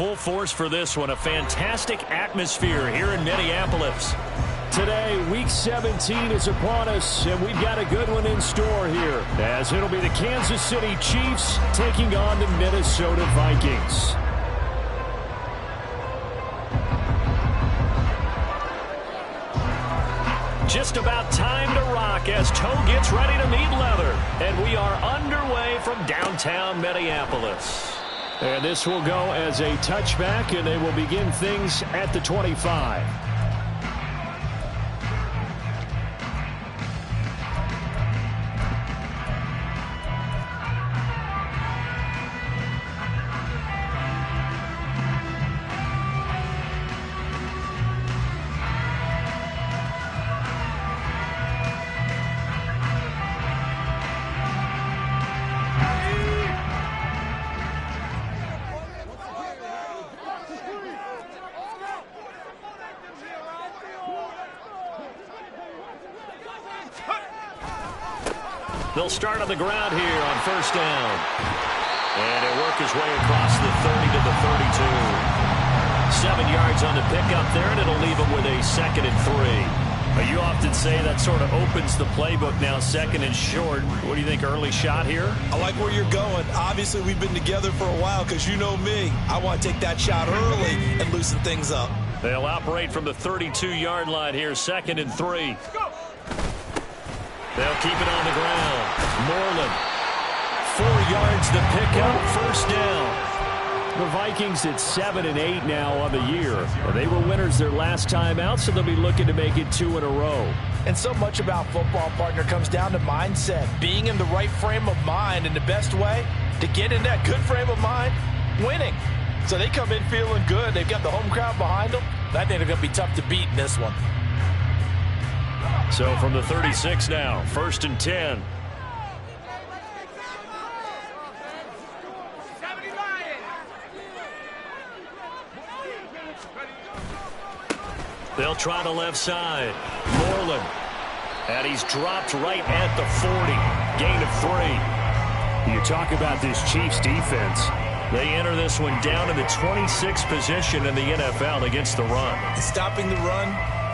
full force for this one. A fantastic atmosphere here in Minneapolis. Today, Week 17 is upon us, and we've got a good one in store here, as it'll be the Kansas City Chiefs taking on the Minnesota Vikings. Just about time to rock as Toe gets ready to meet leather. And we are underway from downtown Minneapolis. And this will go as a touchback, and they will begin things at the 25. They'll start on the ground here on first down. And he'll work his way across the 30 to the 32. 7 yards on the pickup there, and it'll leave him with a 2nd and 3. You often say that sort of opens the playbook now, 2nd and short. What do you think, early shot here? I like where you're going. Obviously, we've been together for a while because you know me. I want to take that shot early and loosen things up. They'll operate from the 32-yard line here, 2nd and 3. They'll keep it on the ground. Moreland, 4 yards to pick up, first down. The Vikings at 7 and 8 now on the year. They were winners their last time out, so they'll be looking to make it 2 in a row. And so much about football, partner, comes down to mindset. Being in the right frame of mind, and the best way to get in that good frame of mind, winning. So they come in feeling good. They've got the home crowd behind them. I think they're going to be tough to beat in this one. So from the 36 now, 1st and 10. They'll try the left side. Moreland. And he's dropped right at the 40. Gain of 3. You talk about this Chiefs defense. They enter this one down in the 26th position in the NFL against the run. Stopping the run,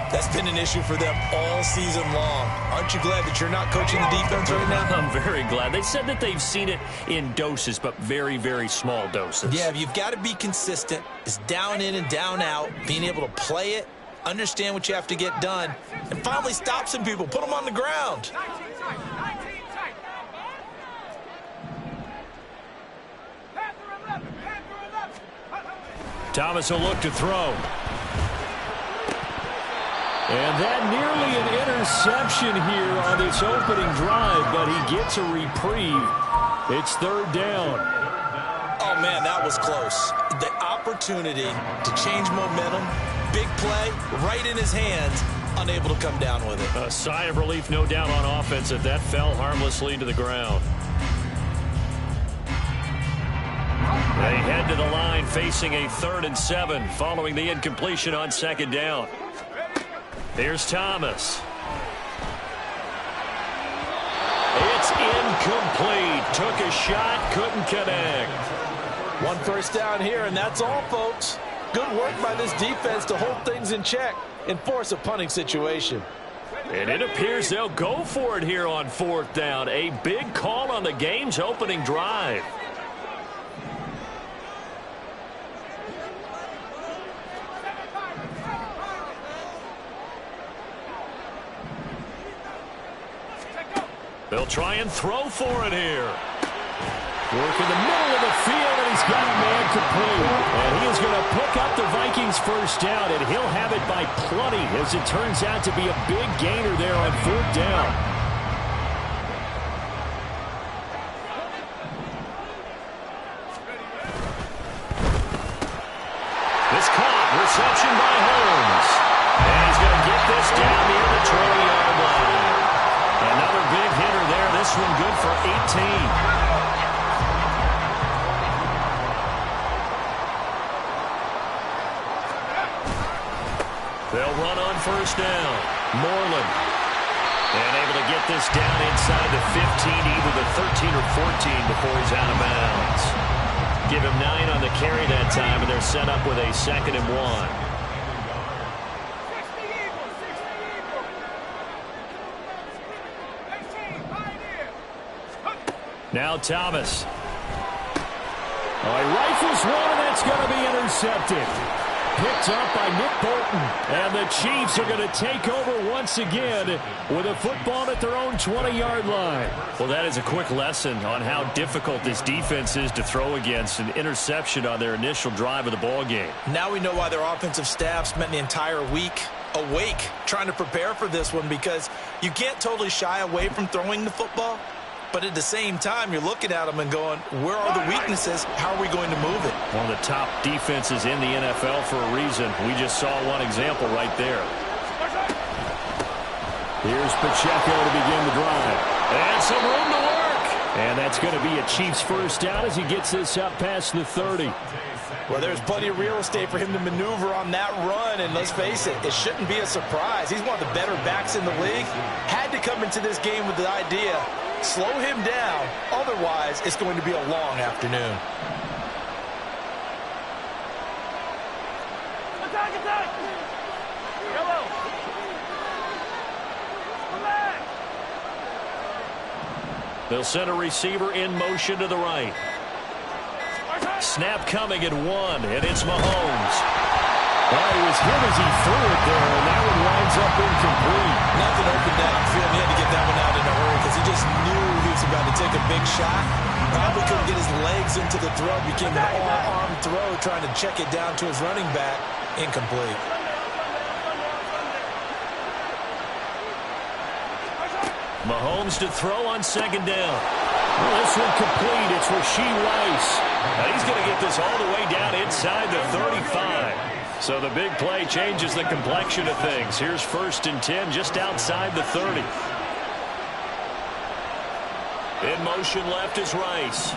that's been an issue for them all season long. Aren't you glad that you're not coaching the defense right now? I'm very glad. They said that they've seen it in doses, but very, very small doses. Yeah, you've got to be consistent. It's down in and down out, being able to play it, understand what you have to get done, and finally stop some people, put them on the ground. Thomas will look to throw. And that nearly an interception here on this opening drive, but he gets a reprieve. It's 3rd down. Oh, man, that was close. The opportunity to change momentum, big play, right in his hands, unable to come down with it. A sigh of relief, no doubt, on offense if that fell harmlessly to the ground. They head to the line facing a 3rd and 7 following the incompletion on 2nd down. Here's Thomas. It's incomplete. Took a shot, couldn't connect. 1 first down here, and that's all, folks. Good work by this defense to hold things in check and force a punting situation. And it appears they'll go for it here on 4th down. A big call on the game's opening drive. They'll try and throw for it here. Work in the middle of the field, and he's got a man complete. And he is going to pick up the Vikings' first down, and he'll have it by plenty, as it turns out to be a big gainer there on 4th down. This caught. Reception by Holmes. And he's going to get this down near the 20-yard line. Another big hitter there. This one good for 18. They'll run on first down. Moreland. And able to get this down inside the 15, either the 13 or 14 before he's out of bounds. Give him 9 on the carry that time, and they're set up with a 2nd and 1. Now Thomas. Oh, he rifles one, and that's going to be intercepted. Picked up by Nick Bolton. And the Chiefs are going to take over once again with a football at their own 20-yard line. Well, that is a quick lesson on how difficult this defense is to throw against. An interception on their initial drive of the ball game. Now we know why their offensive staff spent the entire week awake trying to prepare for this one, because you can't totally shy away from throwing the football. But at the same time, you're looking at them and going, where are the weaknesses? How are we going to move it? One of the top defenses in the NFL for a reason. We just saw one example right there. Here's Pacheco to begin the drive. And some room to work. And that's going to be a Chiefs first down as he gets this up past the 30. Well, there's plenty of real estate for him to maneuver on that run. And let's face it, it shouldn't be a surprise. He's one of the better backs in the league. Had to come into this game with the idea, slow him down, otherwise it's going to be a long afternoon. Attack, attack! Yellow! Come back! They'll send a receiver in motion to the right. Snap coming at 1, and it's Mahomes. Well, he was hit as he threw it there, and that one winds up incomplete. Nothing open downfield. He had to get that one out in a hurry because he just knew he was about to take a big shot. Probably couldn't get his legs into the throw. Became an all-arm throw, trying to check it down to his running back. Incomplete. Mahomes to throw on 2nd down. Well, this one complete. It's Rashee Rice. Now he's going to get this all the way down inside the 35. So the big play changes the complexion of things. Here's 1st and 10 just outside the 30. In motion left is Rice.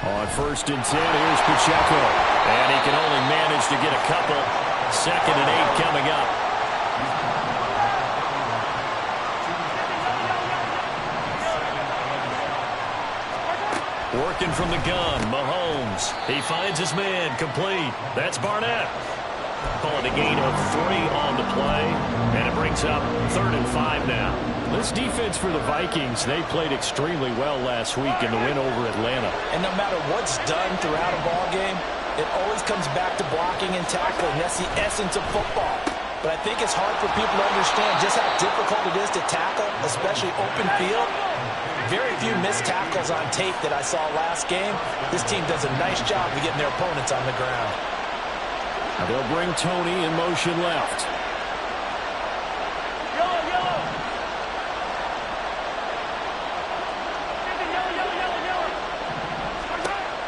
On 1st and 10, here's Pacheco. And he can only manage to get a couple. 2nd and 8 coming up. Working from the gun, Mahomes. He finds his man, complete. That's Barnett. Calling a gain of 3 on the play. And it brings up 3rd and 5 now. This defense for the Vikings, they played extremely well last week in the win over Atlanta. And no matter what's done throughout a ball game, it always comes back to blocking and tackling. That's the essence of football. But I think it's hard for people to understand just how difficult it is to tackle, especially open field. Very few missed tackles on tape that I saw last game. This team does a nice job of getting their opponents on the ground. Now they'll bring Tony in motion left.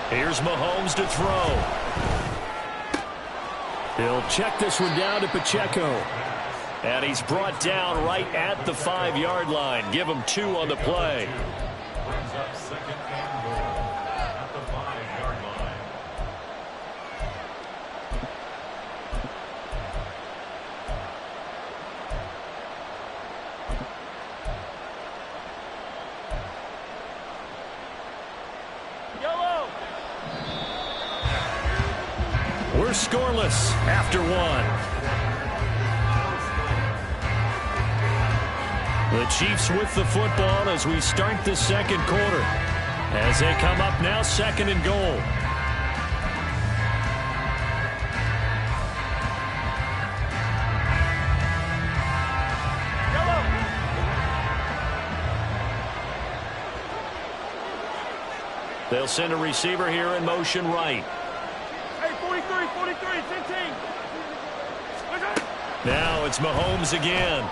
Here's Mahomes to throw. He'll check this one down to Pacheco. And he's brought down right at the 5-yard line. Give him 2 on the play. Brings up 2nd and goal at the 5-yard line. We're scoreless after 1. The Chiefs with the football as we start the 2nd quarter. As they come up now, 2nd and goal. They'll send a receiver here in motion right. Hey, 43, 15. Now it's Mahomes again.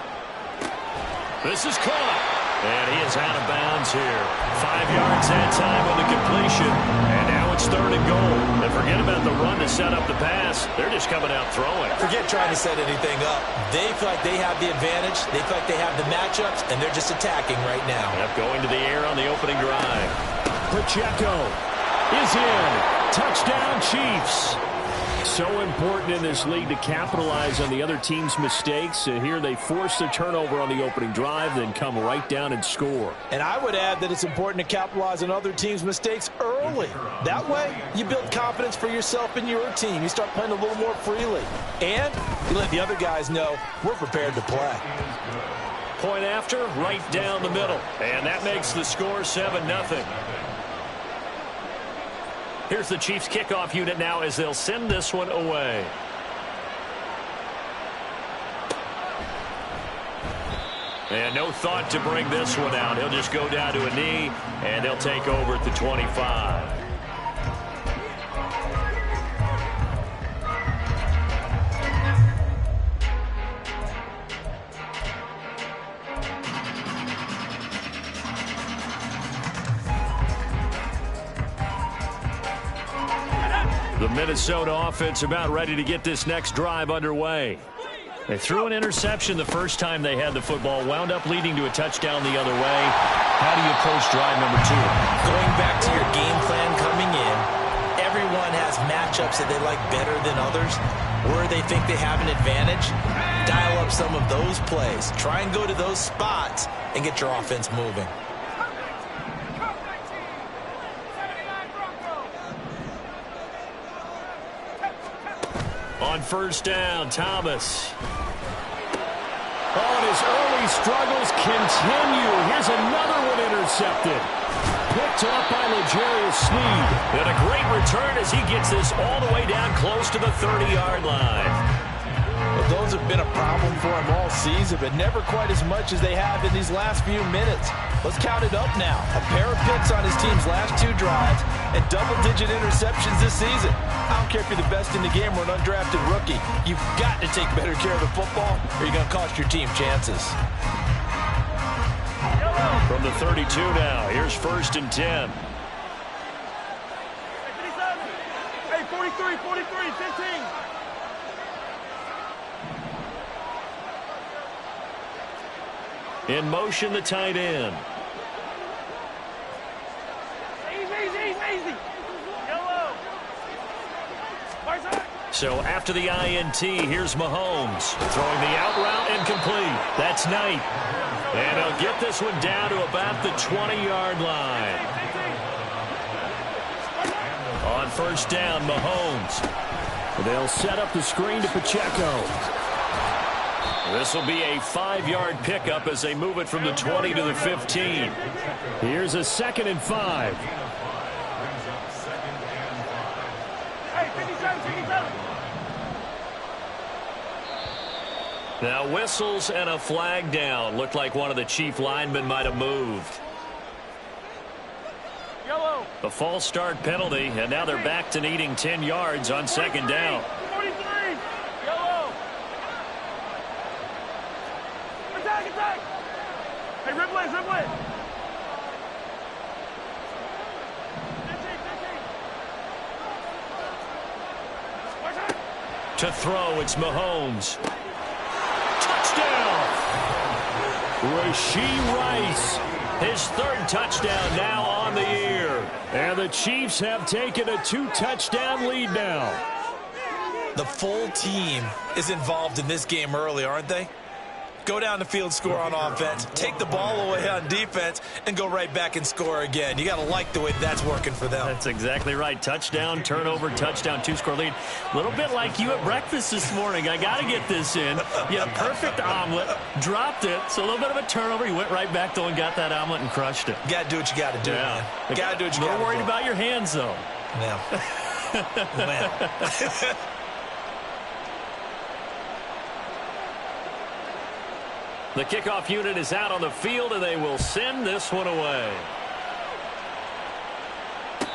This is caught. And he is out of bounds here. 5 yards that time on the completion. And now it's 3rd and goal. And forget about the run to set up the pass. They're just coming out throwing. Forget trying to set anything up. They feel like they have the advantage. They feel like they have the matchups, and they're just attacking right now. Yep, going to the air on the opening drive. Pacheco. is in. Touchdown, Chiefs. So important in this league to capitalize on the other team's mistakes. Here they force the turnover on the opening drive, then come right down and score. And I would add that it's important to capitalize on other teams' mistakes early. That way, you build confidence for yourself and your team. You start playing a little more freely. And you let the other guys know we're prepared to play. Point after, right down the middle. And that makes the score 7-0. Here's the Chiefs kickoff unit now as they'll send this one away. And no thought to bring this one out. He'll just go down to a knee, and they'll take over at the 25. The Minnesota offense about ready to get this next drive underway. They threw an interception the first time they had the football, wound up leading to a touchdown the other way. How do you approach drive number 2? Going back to your game plan coming in, everyone has matchups that they like better than others. Where they think they have an advantage, dial up some of those plays. Try and go to those spots and get your offense moving. On first down, Thomas. Oh, and his early struggles continue. Here's another one intercepted. Picked up by L'Jarius Sneed. And a great return as he gets this all the way down close to the 30-yard line. Well, those have been a problem for him all season, but never quite as much as they have in these last few minutes. Let's count it up now. A pair of picks on his team's last 2 drives and double-digit interceptions this season. I don't care if you're the best in the game or an undrafted rookie. You've got to take better care of the football or you're going to cost your team chances. From the 32 now, here's first and 10. Hey, 43, 43, 15. In motion, the tight end. Easy. Yellow. So after the INT, here's Mahomes. Throwing the out route and complete. That's Knight. And he'll get this one down to about the 20-yard line. On first down, Mahomes. They'll set up the screen to Pacheco. This will be a 5-yard pickup as they move it from the 20 to the 15. Here's a 2nd and 5. Hey, 57. Now whistles and a flag down. Looked like one of the Chief linemen might have moved. Yellow. A false start penalty, and now they're back to needing 10 yards on 2nd down. 43. Yellow. Attack. Hey, Ripley. 15. To throw, it's Mahomes. Touchdown! Rashee Rice. His 3rd touchdown now on the year. And the Chiefs have taken a 2-touchdown lead now. The full team is involved in this game early, aren't they? Go down the field, score on offense, take the ball away on defense, and go right back and score again. You got to like the way that's working for them. That's exactly right. Touchdown, turnover, touchdown, 2-score lead. A little bit like you at breakfast this morning. I got to get this in. You had a perfect omelet, dropped it, so a little bit of a turnover. You went right back, though, and got that omelet and crushed it. You got to do what you got to do, man. You got to do what you got to do. A little worried about your hands, though. Yeah. Man. The kickoff unit is out on the field, and they will send this one away.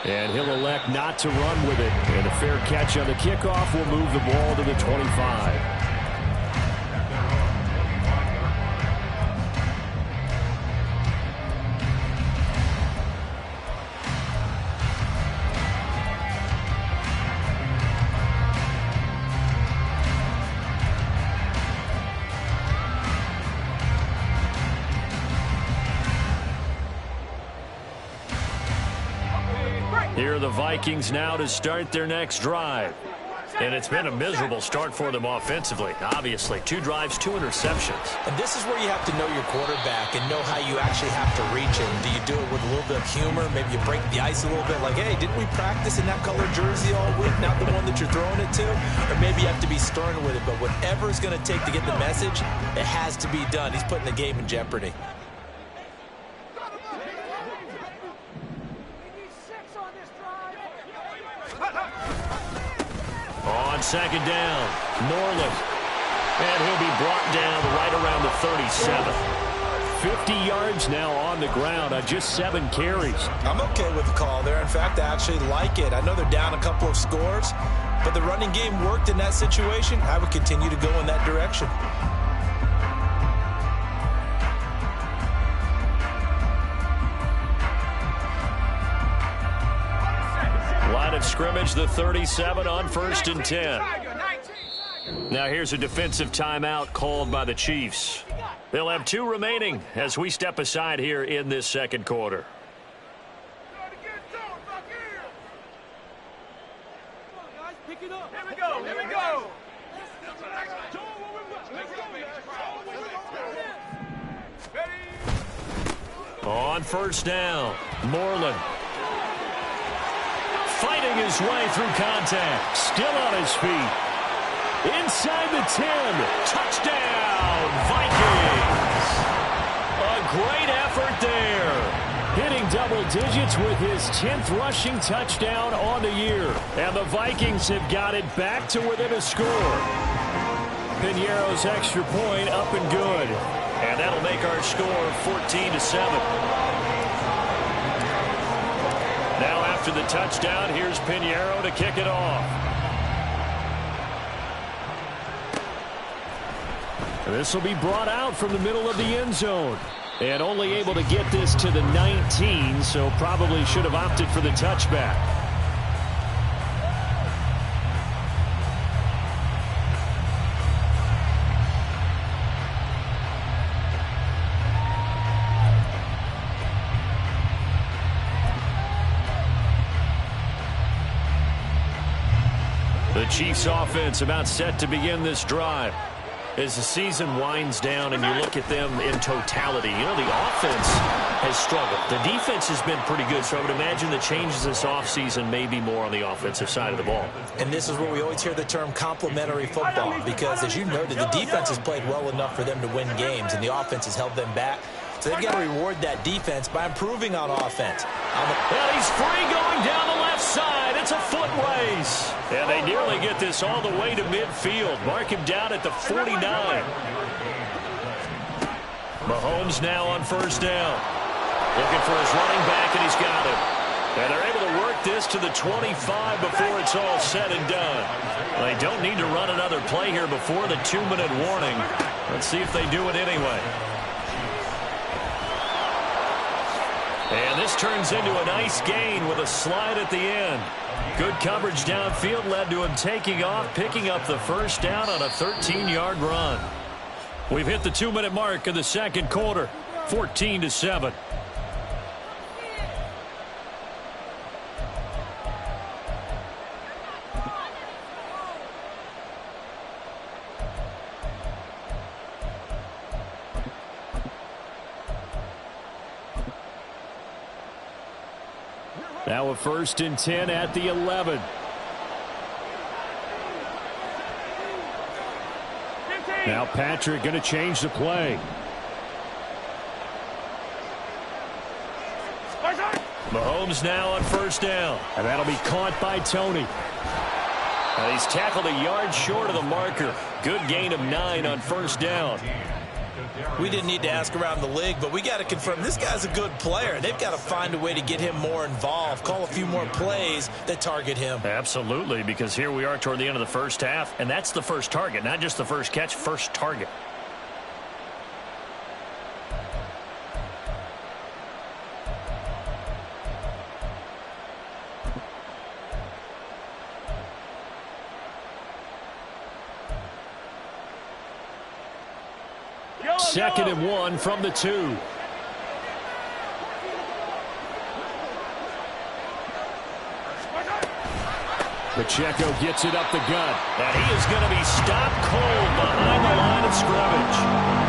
And he'll elect not to run with it. And a fair catch on the kickoff will move the ball to the 25. Here are the Vikings now to start their next drive. And it's been a miserable start for them offensively. Obviously, 2 drives, 2 interceptions. And this is where you have to know your quarterback and know how you actually have to reach him. Do you do it with a little bit of humor? Maybe you break the ice a little bit like, hey, didn't we practice in that color jersey all week, not the one that you're throwing it to? Or maybe you have to be stern with it. But whatever it's going to take to get the message, it has to be done. He's putting the game in jeopardy. On second down, Moreland. And he'll be brought down right around the 37. 50 yards now on the ground on just 7 carries. I'm okay with the call there. In fact, I actually like it. I know they're down a couple of scores, but the running game worked in that situation. I would continue to go in that direction. Line of scrimmage, the 37 on 1st and 10. Now here's a defensive timeout called by the Chiefs. They'll have 2 remaining as we step aside here in this second quarter. On 1st down, Moreland. Fighting his way through contact. Still on his feet. Inside the 10. Touchdown, Vikings. A great effort there. Hitting double digits with his 10th rushing touchdown on the year. And the Vikings have got it back to within a score. Piñeiro's extra point up and good. And that'll make our score 14-7. Now after the touchdown, here's Piñeiro to kick it off. This will be brought out from the middle of the end zone. And only able to get this to the 19, so probably should have opted for the touchback. The Chiefs offense about set to begin this drive. As the season winds down and you look at them in totality, you know, the offense has struggled. The defense has been pretty good, so I would imagine the changes this offseason may be more on the offensive side of the ball. And this is where we always hear the term complementary football, because as you noted, the defense has played well enough for them to win games, and the offense has held them back. So they've got to reward that defense by improving on offense. And he's free going down the left side. It's a foot race. And they nearly get this all the way to midfield. Mark him down at the 49. Mahomes now on 1st down. Looking for his running back, and he's got it. And they're able to work this to the 25 before it's all said and done. They don't need to run another play here before the 2-minute warning. Let's see if they do it anyway. And this turns into a nice gain with a slide at the end. Good coverage downfield led to him taking off, picking up the 1st down on a 13-yard run. We've hit the 2-minute mark of the second quarter, 14-7. Now a 1st and 10 at the 11. Now Patrick going to change the play. Mahomes now on 1st down. And that'll be caught by Tony. And he's tackled a yard short of the marker. Good gain of 9 on 1st down. We didn't need to ask around the league, but we got to confirm this guy's a good player. They've got to find a way to get him more involved, call a few more plays that target him. Absolutely, because here we are toward the end of the first half, and that's the first target, not just the first catch, first target. Second and 1 from the 2. Pacheco gets it up the gut. And he is going to be stopped cold behind the line of scrimmage.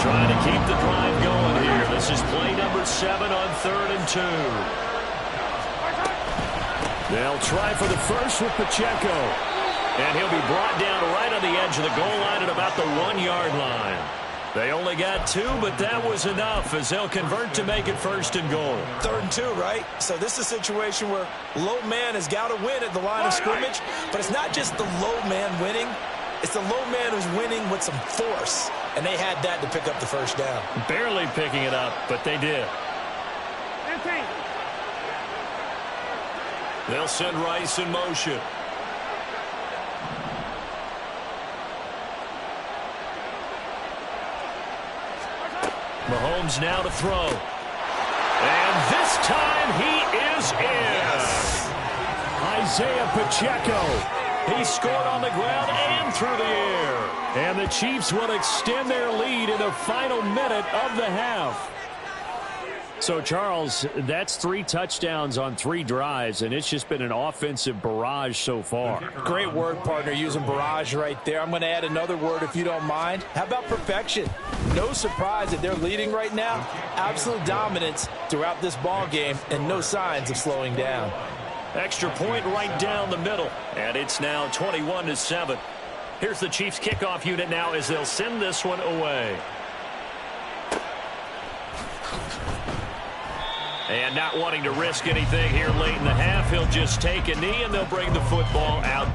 Trying to keep the drive going here. This is play number 7 on 3rd and 2. They'll try for the first with Pacheco. And he'll be brought down right on the edge of the goal line at about the 1-yard line. They only got 2, but that was enough as they'll convert to make it 1st and goal. 3rd and 2, right? So this is a situation where low man has got to win at the line of scrimmage, but it's not just the low man winning. It's the low man who's winning with some force, and they had that to pick up the first down. Barely picking it up, but they did. 15. They'll send Rice in motion. Mahomes now to throw. And this time he is in. Isaiah Pacheco. He scored on the ground and through the air. And the Chiefs will extend their lead in the final minute of the half. So, Charles, that's 3 touchdowns on 3 drives, and it's just been an offensive barrage so far. Great word, partner, using barrage right there. I'm going to add another word if you don't mind. How about perfection? No surprise that they're leading right now. Absolute dominance throughout this ball game and no signs of slowing down. Extra point right down the middle, and it's now 21-7. Here's the Chiefs kickoff unit now as they'll send this one away. And not wanting to risk anything here late in the half, he'll just take a knee and they'll bring the football out.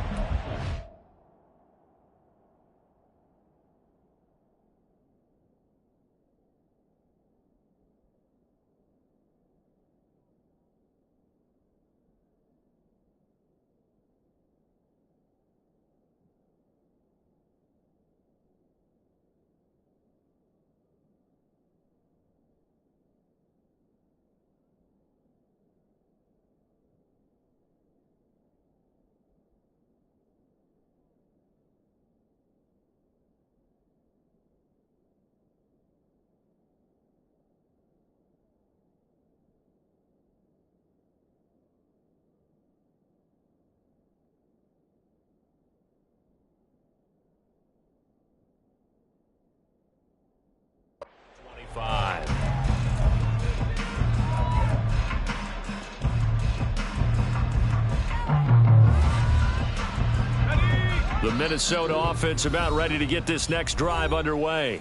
The Minnesota offense about ready to get this next drive underway.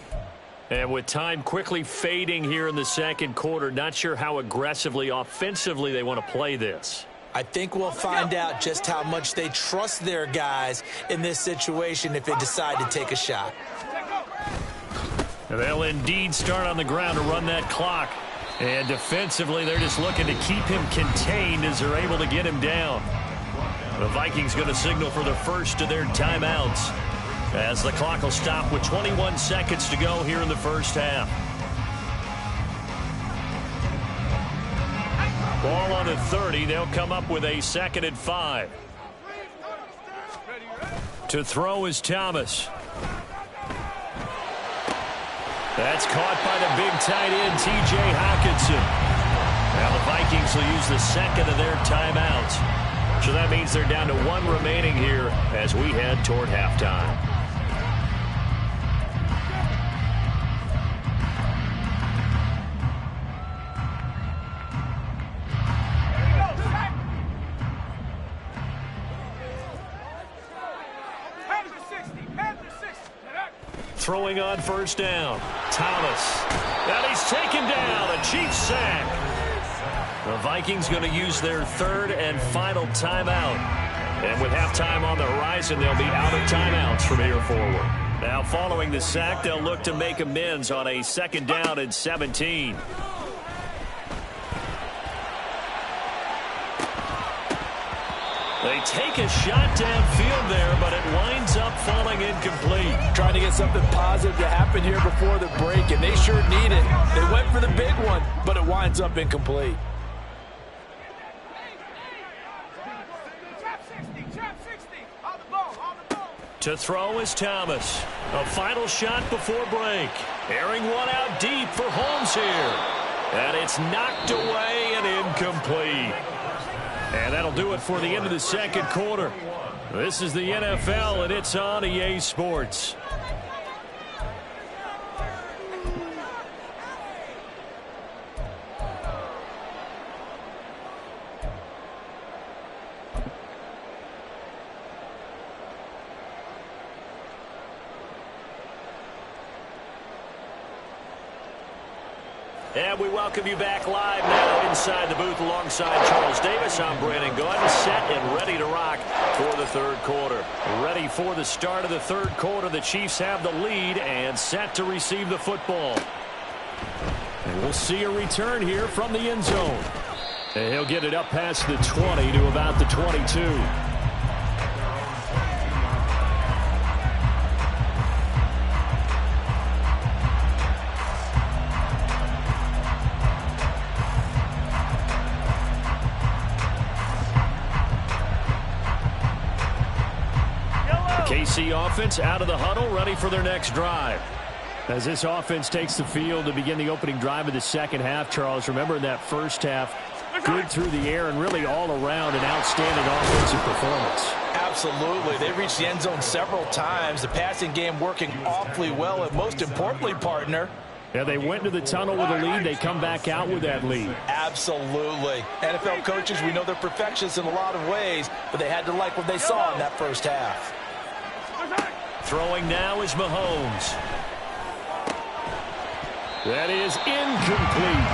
And with time quickly fading here in the second quarter, not sure how aggressively, offensively they want to play this. I think we'll find out just how much they trust their guys in this situation if they decide to take a shot. And they'll indeed start on the ground to run that clock. And defensively, they're just looking to keep him contained as they're able to get him down. The Vikings going to signal for the first of their timeouts as the clock will stop with 21 seconds to go here in the first half. Ball on the 30. They'll come up with a 2nd and 5. To throw is Thomas. That's caught by the big tight end, T.J. Hockenson. Now the Vikings will use the 2nd of their timeouts. So that means they're down to 1 remaining here as we head toward halftime. Throwing on first down. Thomas. And he's taken down. A Chiefs sack. The Vikings going to use their 3rd and final timeout. And with halftime on the horizon, they'll be out of timeouts from here forward. Now, following the sack, they'll look to make amends on a 2nd down and 17. They take a shot downfield there, but it winds up falling incomplete. Trying to get something positive to happen here before the break, and they sure need it. They went for the big one, but it winds up incomplete. To throw is Thomas. A final shot before break. Airing one out deep for Holmes here. And it's knocked away and incomplete. And that'll do it for the end of the second quarter. This is the NFL, and it's on EA Sports. And we welcome you back live now inside the booth alongside Charles Davis. I'm Brandon Gaudin, set and ready to rock for the third quarter. Ready for the start of the third quarter. The Chiefs have the lead and set to receive the football. And we'll see a return here from the end zone. And he'll get it up past the 20 to about the 22. KC offense out of the huddle, ready for their next drive. As this offense takes the field to begin the opening drive of the second half, Charles, remember in that first half, good through the air and really all around an outstanding offensive performance. Absolutely. They reached the end zone several times. The passing game working awfully well, and most importantly, partner, yeah, they went to the tunnel with a lead. They come back out with that lead. Absolutely. NFL coaches, we know they're perfectionists in a lot of ways, but they had to like what they saw in that first half. Throwing now is Mahomes. That is incomplete.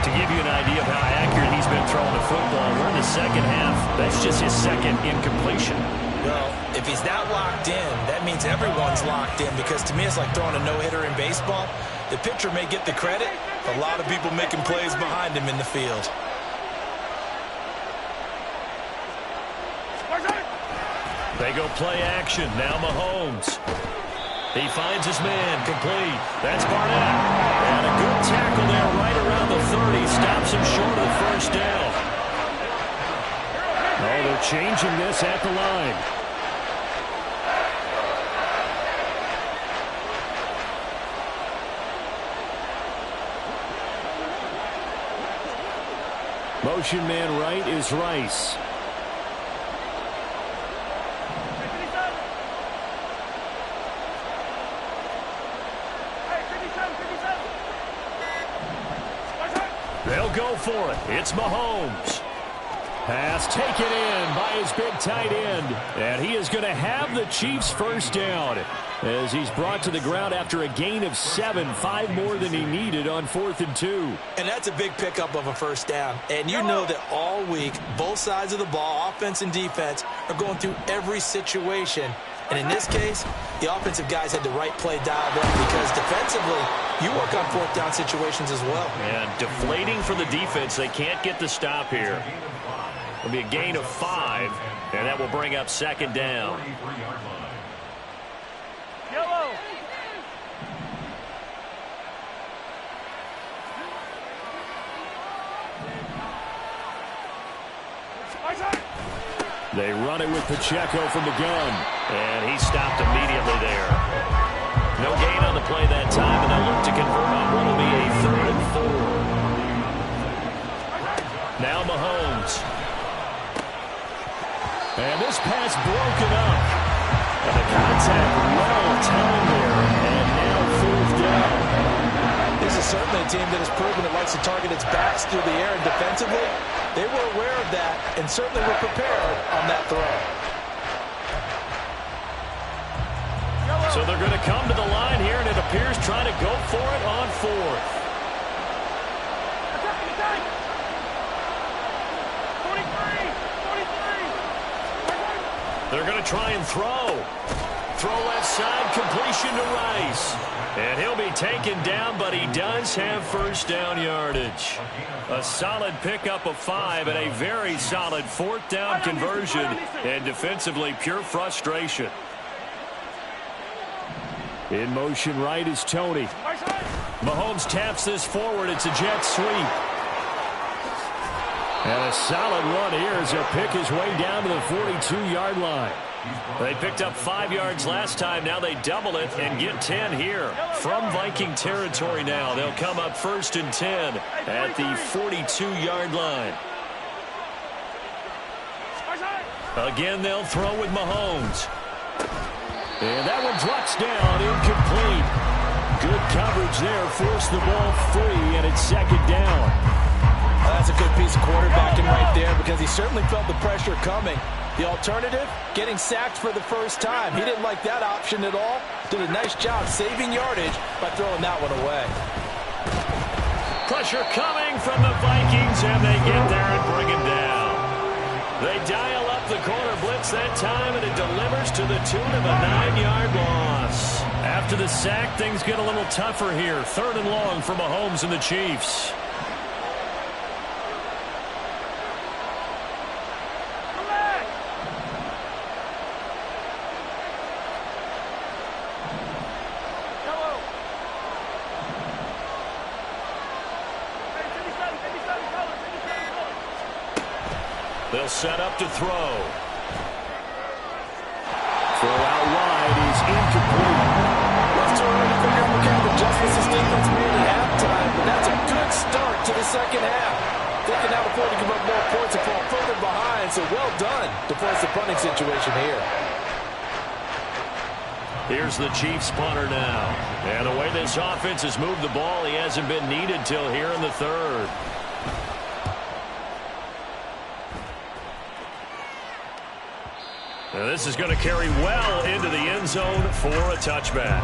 To give you an idea of how accurate he's been throwing the football, we're in the second half. That's just his second incompletion. Well, if he's not locked in, that means everyone's locked in, because to me it's like throwing a no-hitter in baseball. The pitcher may get the credit, a lot of people making plays behind him in the field. They go play action. Now Mahomes. He finds his man. Complete. That's Barnett. And a good tackle there right around the 30. Stops him short of the first down. Oh, they're changing this at the line. Motion man right is Rice. They'll go for it. It's Mahomes. Pass taken in by his big tight end. And he is going to have the Chiefs first down as he's brought to the ground after a gain of 7, 5 more than he needed on 4th and 2. And that's a big pickup of a first down. And you know that all week, both sides of the ball, offense and defense, are going through every situation. And in this case, the offensive guys had the right play dialed up, because defensively, you work on 4th down situations as well. And deflating for the defense. They can't get the stop here. It'll be a gain of 5, and that will bring up second down. Yellow. They run it with Pacheco from the gun. And he stopped immediately there. No gain on the play that time, and they'll look to convert on what will be a 3rd and 4. Now Mahomes. And this pass broken up. And the contact well timed there. And now 4th down. This is certainly a team that has proven it likes to target its backs through the air, and defensively, they were aware of that and certainly were prepared on that throw. So they're going to come to the line here, and it appears trying to go for it on 4th. 43. They're going to try and throw. Throw left side, completion to Rice. And he'll be taken down, but he does have first down yardage. A solid pickup of 5 and a very solid 4th down conversion. And defensively, pure frustration. In motion right is Tony. Mahomes taps this forward. It's a jet sweep. And a solid run here as he'll pick his way down to the 42-yard line. They picked up 5 yards last time. Now they double it and get 10 here. From Viking territory now, they'll come up 1st and 10 at the 42-yard line. Again, they'll throw with Mahomes. And that one drops down, incomplete. Good coverage there, forced the ball free, and it's second down. That's a good piece of quarterbacking right there because he certainly felt the pressure coming. The alternative, getting sacked for the first time. He didn't like that option at all. Did a nice job saving yardage by throwing that one away. Pressure coming from the Vikings, and they get there and bring him down. They dial up the corner blitz that time, and it delivers to the tune of a 9-yard loss. After the sack, things get a little tougher here. 3rd and long for Mahomes and the Chiefs. They'll set up to throw. Throw out wide is incomplete. It's too early to figure out what kind of adjustments this defense made at halftime, but that's a good start to the second half. They can now afford to give up more points and fall further behind, so well done to force the punting situation here. Here's the Chiefs punter now. And the way this offense has moved the ball, he hasn't been needed till here in the 3rd. Now this is going to carry well into the end zone for a touchback.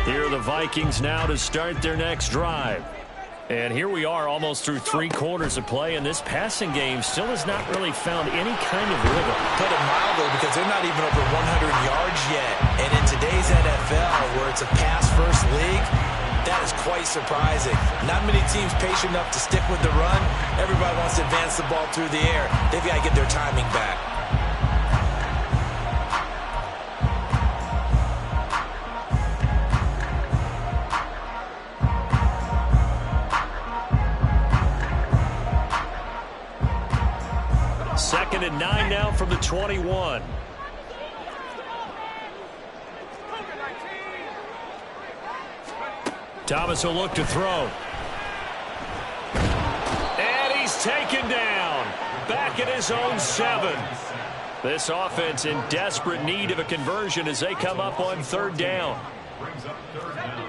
Here are the Vikings now to start their next drive. And here we are almost through 3 quarters of play, and this passing game still has not really found any kind of rhythm. Put it mildly, because they're not even over 100 yards yet. And in today's NFL, where it's a pass-first league, that is quite surprising. Not many teams patient enough to stick with the run. Everybody wants to advance the ball through the air. They've got to get their timing back. Second and 9 now from the 21. Thomas will look to throw. And he's taken down. Back at his own 7. This offense in desperate need of a conversion as they come up on 3rd down. Brings up 3rd down.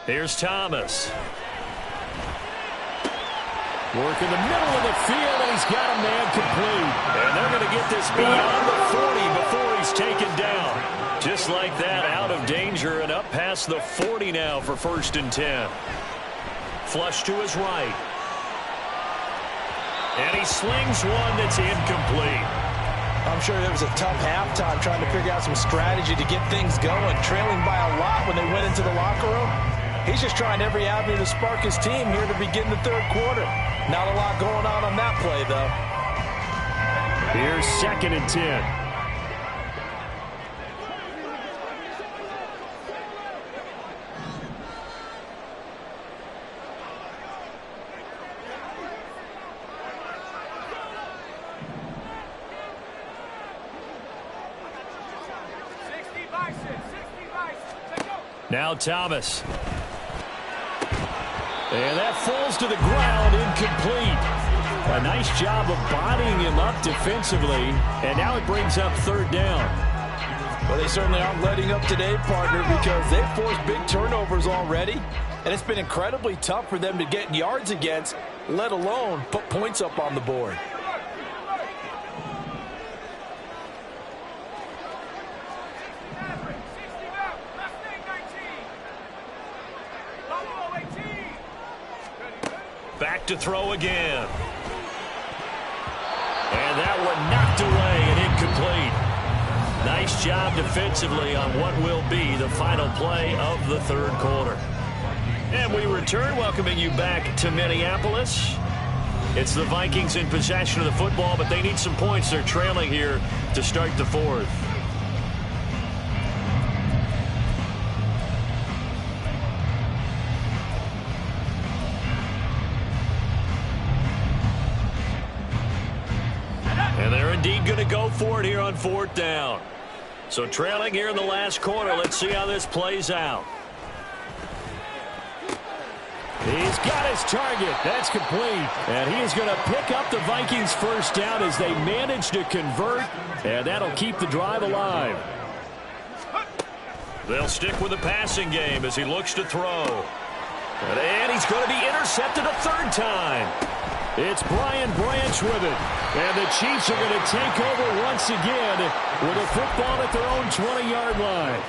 Here's Thomas. Working the middle of the field, and he's got a man complete. And they're going to get this beyond the 40 before he's taken down. Just like that, out of danger and up past the 40 now for 1st and 10. Flush to his right. And he slings one that's incomplete. I'm sure there was a tough halftime trying to figure out some strategy to get things going, trailing by a lot when they went into the locker room. He's just trying every avenue to spark his team here to begin the 3rd quarter. Not a lot going on that play, though. Here's 2nd and 10. Now Thomas. And that falls to the ground, incomplete. A nice job of bodying him up defensively, and now it brings up 3rd down. Well, they certainly aren't letting up today, partner, because they've forced big turnovers already, and it's been incredibly tough for them to get yards against, let alone put points up on the board. Back to throw again. And that one knocked away and incomplete. Nice job defensively on what will be the final play of the 3rd quarter. And we return, welcoming you back to Minneapolis. It's the Vikings in possession of the football, but they need some points. They're trailing here to start the 4th. go for it here on 4th down. So trailing here in the last quarter. Let's see how this plays out. He's got his target. That's complete. And he is going to pick up the Vikings' first down as they manage to convert. And that'll keep the drive alive. They'll stick with the passing game as he looks to throw. And he's going to be intercepted a third time. It's Brian Branch with it. And the Chiefs are going to take over once again with a football at their own 20-yard line.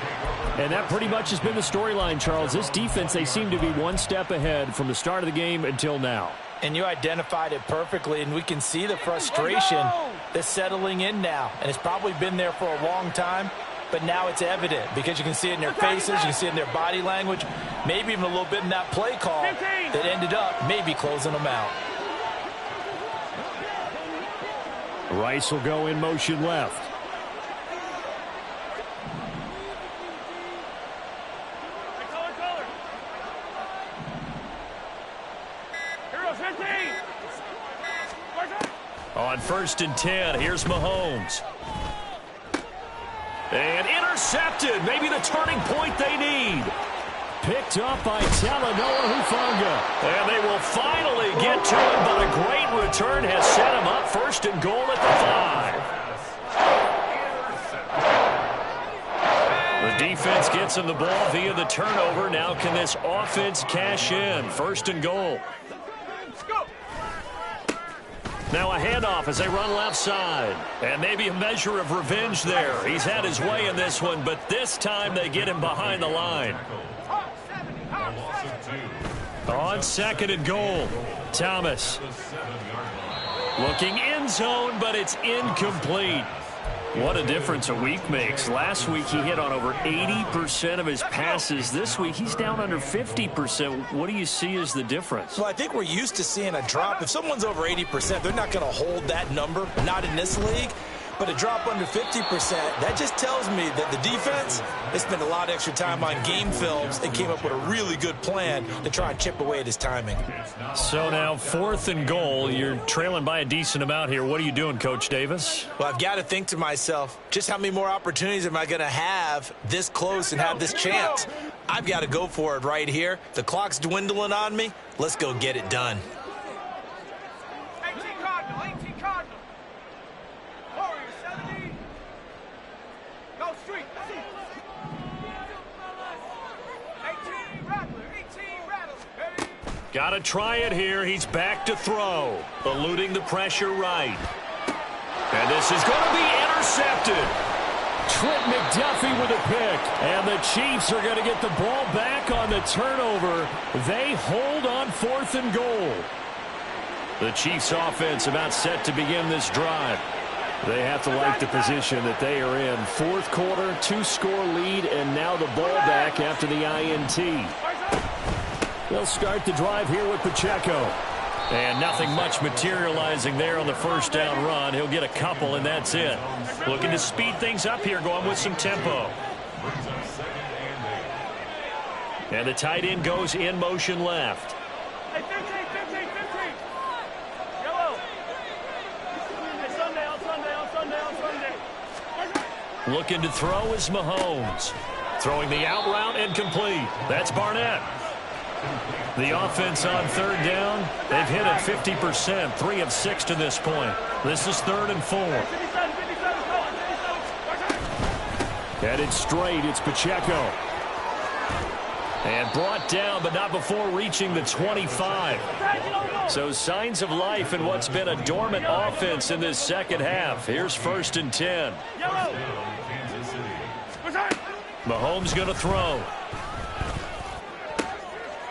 And that pretty much has been the storyline, Charles. This defense, they seem to be one step ahead from the start of the game until now. And you identified it perfectly, and we can see the frustration that's settling in now. And it's probably been there for a long time, but now it's evident because you can see it in their faces, you can see it in their body language, maybe even a little bit in that play call that ended up maybe closing them out. Rice will go in motion left. On 1st and 10, here's Mahomes. And intercepted. Maybe the turning point they need. Picked up by Talanoa Hufanga. And they will finally get to him, but a great return has set him up 1st and goal at the 5. The defense gets him the ball via the turnover. Now can this offense cash in? 1st and goal. Now a handoff as they run left side. And maybe a measure of revenge there. He's had his way in this one, but this time they get him behind the line. On 2nd and goal, Thomas. Looking end zone, but it's incomplete. What a difference a week makes. Last week he hit on over 80% of his passes. This week he's down under 50%. What do you see as the difference? Well, I think we're used to seeing a drop. If someone's over 80%, they're not going to hold that number, not in this league. But a drop under 50%, that just tells me that the defense, they spent a lot of extra time on game films and came up with a really good plan to try and chip away at his timing. So now 4th and goal. You're trailing by a decent amount here. What are you doing, Coach Davis? Well, I've got to think to myself, just how many more opportunities am I going to have this close and have this chance? I've got to go for it right here. The clock's dwindling on me. Let's go get it done. 18 Cardinal, 18 Cardinal. Warrior 70. Go street. 18 Rattler, 18 Rattler. Hey. Got to try it here. He's back to throw. Eluding the pressure right. And this is going to be intercepted. Trent McDuffie with a pick. And the Chiefs are going to get the ball back on the turnover. They hold on 4th and goal. The Chiefs offense about set to begin this drive. They have to like the position that they are in. 4th quarter, 2-score lead, and now the ball back after the INT. They'll start the drive here with Pacheco. And nothing much materializing there on the 1st down run. He'll get a couple, and that's it. Looking to speed things up here, going with some tempo. And the tight end goes in motion left. Hey, 15. Yellow. Hey, Sunday, on Sunday. Looking to throw is Mahomes. Throwing the out route and complete. That's Barnett. The offense on 3rd down, they've hit at 50%, 3 of 6 to this point. This is 3rd and 4. Headed straight, it's Pacheco. And brought down, but not before reaching the 25. So signs of life in what's been a dormant offense in this second half. Here's 1st and 10. Mahomes going to throw.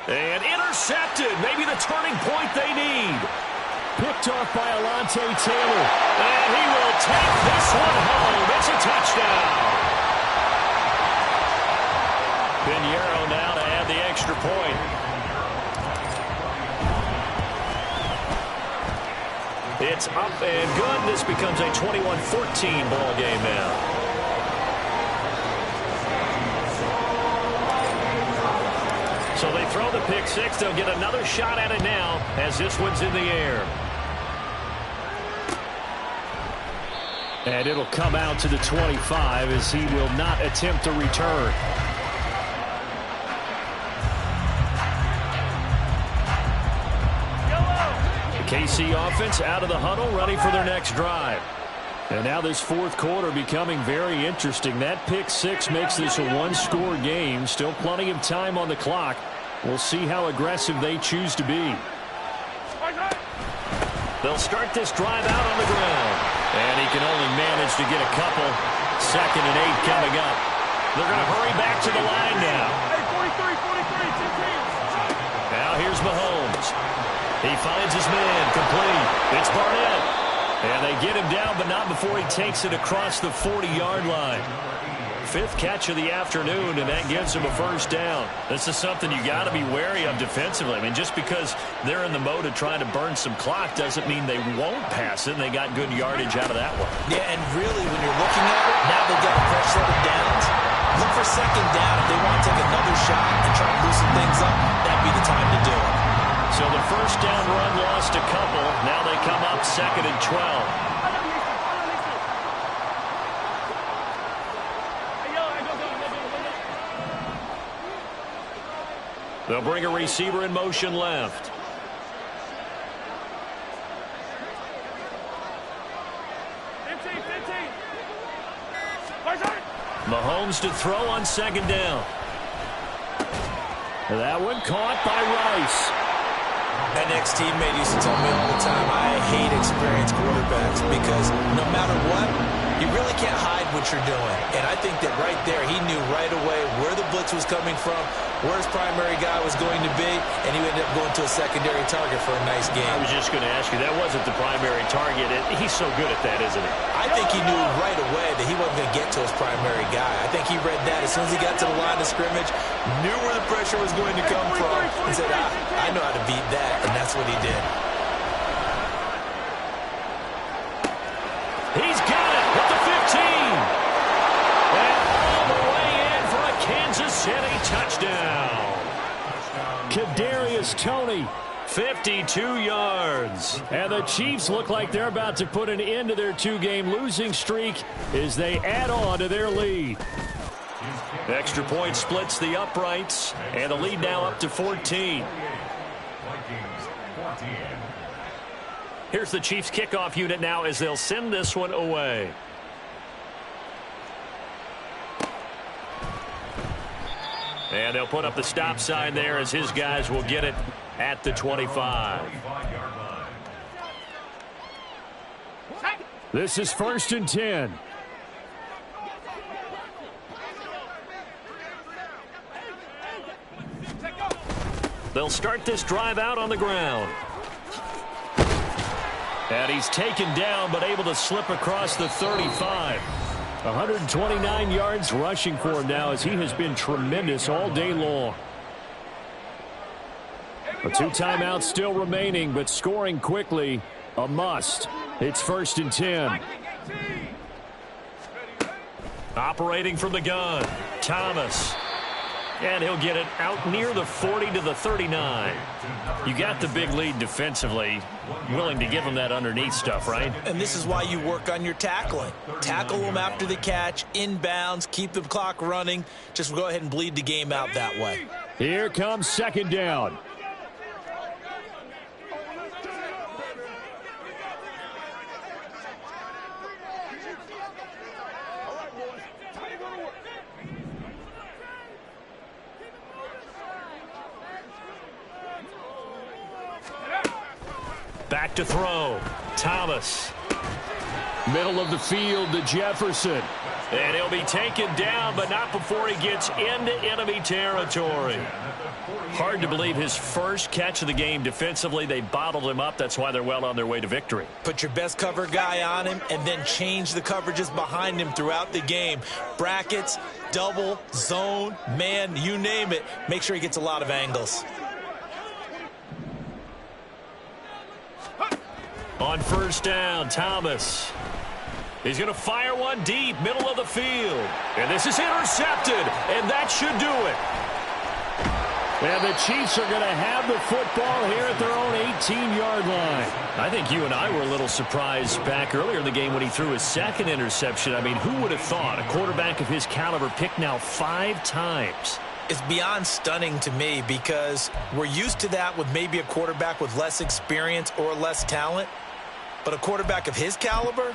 And intercepted. Maybe the turning point they need. Picked off by Alontae Taylor. And he will take this one home. It's a touchdown. Pinheiro now to add the extra point. It's up and good. This becomes a 21-14 ball game now. So they throw the pick six. They'll get another shot at it now as this one's in the air. And it'll come out to the 25 as he will not attempt a return. The KC offense out of the huddle, ready for their next drive. And now this fourth quarter becoming very interesting. That pick six makes this a one-score game. Still plenty of time on the clock. We'll see how aggressive they choose to be. They'll start this drive out on the ground. And he can only manage to get a couple. 2nd and 8 coming up. They're going to hurry back to the line now. Hey, 43, 2 teams. Now here's Mahomes. He finds his man, complete. It's Barnett. And they get him down, but not before he takes it across the 40-yard line. 5th catch of the afternoon, and that gives him a first down. This is something you got to be wary of defensively. I mean, just because they're in the mode of trying to burn some clock doesn't mean they won't pass it, and they got good yardage out of that one. Yeah, and really, when you're looking at it, now they've got a fresh set of downs. Look for 2nd down. If they want to take another shot and try to loosen things up, that'd be the time to do it. So the first down run lost a couple. Now they come up 2nd and 12. They'll bring a receiver in motion left. Mahomes to throw on 2nd down. That one caught by Rice. That next teammate used to tell me all the time, I hate experienced quarterbacks because no matter what, you really can't hide what you're doing. And I think that right there, he knew right away where the blitz was coming from, where his primary guy was going to be, and he ended up going to a secondary target for a nice game. I was just going to ask you, that wasn't the primary target. He's so good at that, isn't he? I think he knew right away that he wasn't going to get to his primary guy. I think he read that as soon as he got to the line of scrimmage, knew where the pressure was going to come from, and said, I know how to beat that, and that's what he did. He's got it with the 15. And all the way in for a Kansas City touchdown. Kadarius Toney. 52 yards. And the Chiefs look like they're about to put an end to their two-game losing streak as they add on to their lead. Extra point splits the uprights, and the lead now up to 14. Here's the Chiefs kickoff unit now as they'll send this one away. And they'll put up the stop sign there as his guys will get it at the 25. This is 1st and 10. They'll start this drive out on the ground. And he's taken down but able to slip across the 35. 129 yards rushing for him now as he has been tremendous all day long. A 2 timeouts still remaining, but scoring quickly, a must. It's 1st and 10. Operating from the gun, Thomas. And he'll get it out near the 40 to the 39. You got the big lead defensively. Willing to give him that underneath stuff, right? And this is why you work on your tackling. Tackle them after the catch, inbounds, keep the clock running. Just go ahead and bleed the game out that way. Here comes 2nd down. Back to throw. Thomas. Middle of the field to Jefferson. And he'll be taken down, but not before he gets into enemy territory. Hard to believe his first catch of the game defensively. They bottled him up. That's why they're well on their way to victory. Put your best cover guy on him and then change the coverages behind him throughout the game. Brackets, double, zone, man, you name it. Make sure he gets a lot of angles. On 1st down, Thomas. He's going to fire one deep, middle of the field. And this is intercepted, and that should do it. And the Chiefs are going to have the football here at their own 18-yard line. I think you and I were a little surprised back earlier in the game when he threw his second interception. I mean, who would have thought a quarterback of his caliber picked now 5 times? It's beyond stunning to me because we're used to that with maybe a quarterback with less experience or less talent. But a quarterback of his caliber,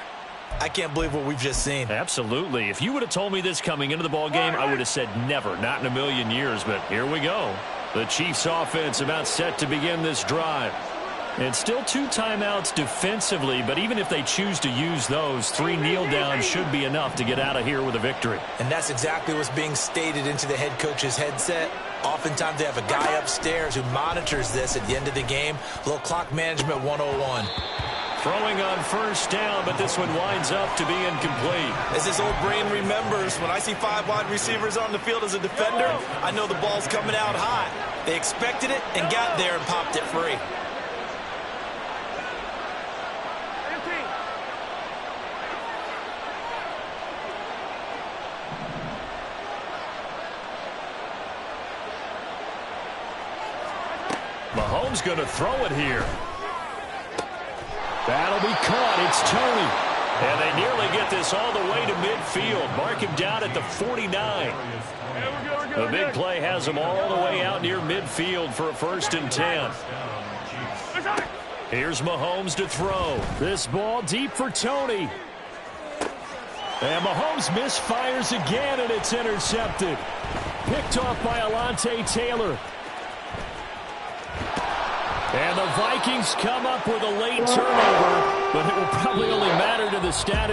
I can't believe what we've just seen. Absolutely. If you would have told me this coming into the ball game, I would have said never, not in a million years. But here we go. The Chiefs offense about set to begin this drive. And still 2 timeouts defensively, but even if they choose to use those, 3 kneel downs should be enough to get out of here with a victory. And that's exactly what's being stated into the head coach's headset. Oftentimes they have a guy upstairs who monitors this at the end of the game. A little clock management 101. Throwing on first down, but this one winds up to be incomplete. As his old brain remembers, when I see 5 wide receivers on the field as a defender, I know the ball's coming out high. They expected it and got there and popped it free. Mahomes going to throw it here. That'll be caught. It's Tony. And they nearly get this all the way to midfield. Mark him down at the 49. The big play has them all the way out near midfield for a 1st and 10. Here's Mahomes to throw. This ball deep for Tony. And Mahomes misfires again, and it's intercepted. Picked off by Alontae Taylor. And the Vikings come up with a late turnover, but it will probably only matter to the status